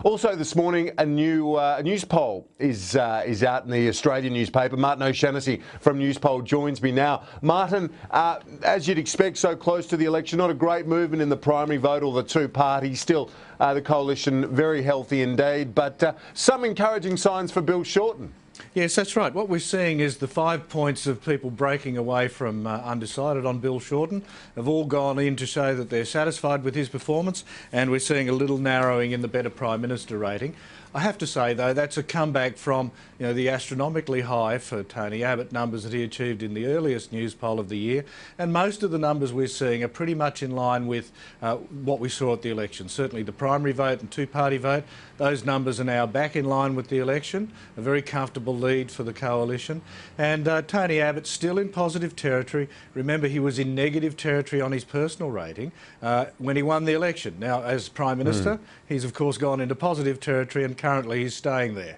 Also this morning, a new news poll is out in the Australian newspaper. Martin O'Shannessy from Newspoll joins me now. Martin, as you'd expect, so close to the election, not a great movement in the primary vote or the two parties. Still, the coalition very healthy indeed, but some encouraging signs for Bill Shorten. Yes, that's right. What we're seeing is the 5 points of people breaking away from undecided on Bill Shorten have all gone in to show that they're satisfied with his performance, and we're seeing a little narrowing in the better Prime Minister rating. I have to say, though, that's a comeback from the astronomically high for Tony Abbott numbers that he achieved in the earliest news poll of the year, and most of the numbers we're seeing are pretty much in line with what we saw at the election. Certainly the primary vote and two-party vote, those numbers are now back in line with the election, a very comfortable lead for the coalition, and Tony Abbott's still in positive territory. Remember, he was in negative territory on his personal rating when he won the election. Now, as Prime Minister, he's of course gone into positive territory, and currently he's staying there.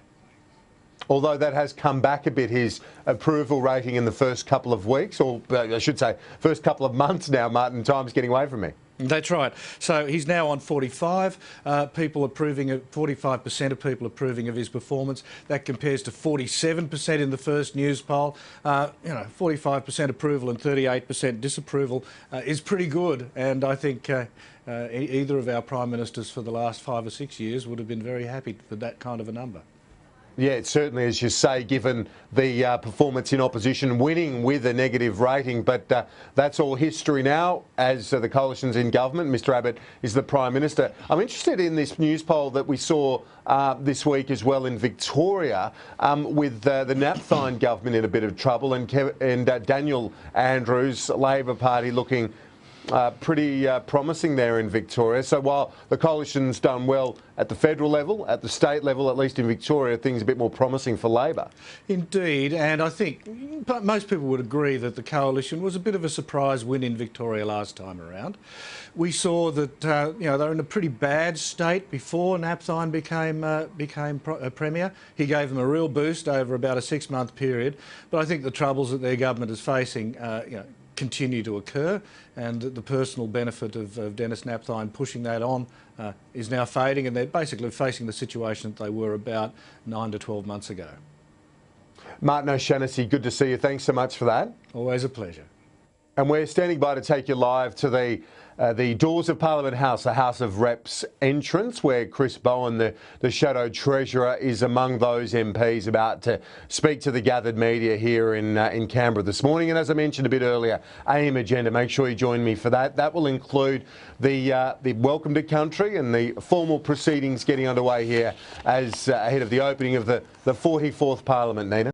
Although that has come back a bit, his approval rating in the first couple of weeks, or I should say first couple of months now, Martin, time's getting away from me. That's right. So he's now on 45. People approving of 45% of people approving of his performance. That compares to 47% in the first news poll. 45% approval and 38% disapproval is pretty good. And I think either of our prime ministers for the last 5 or 6 years would have been very happy with that kind of a number. Yeah, it certainly, as you say, given the performance in opposition, winning with a negative rating. But that's all history now, as the coalition's in government. Mr Abbott is the Prime Minister. I'm interested in this news poll that we saw this week as well in Victoria, with the Napthine government in a bit of trouble, and Daniel Andrews' Labor Party looking pretty promising there in Victoria. So while the coalition's done well at the federal level, at the state level, at least in Victoria, things are a bit more promising for Labor. Indeed, and I think most people would agree that the coalition was a bit of a surprise win in Victoria last time around. We saw that they were in a pretty bad state before Napthine became Premier. He gave them a real boost over about a 6-month period, but I think the troubles that their government is facing continue to occur, and the personal benefit of Dennis Napthine pushing that on is now fading, and they're basically facing the situation that they were about 9 to 12 months ago. Martin O'Shannessy, good to see you. Thanks so much for that. Always a pleasure. And we're standing by to take you live to the doors of Parliament House, the House of Reps entrance, where Chris Bowen, the Shadow Treasurer, is among those MPs about to speak to the gathered media here in Canberra this morning. And as I mentioned a bit earlier, AM agenda, make sure you join me for that. That will include the welcome to country and the formal proceedings getting underway here as ahead of the opening of the 44th Parliament, Nina.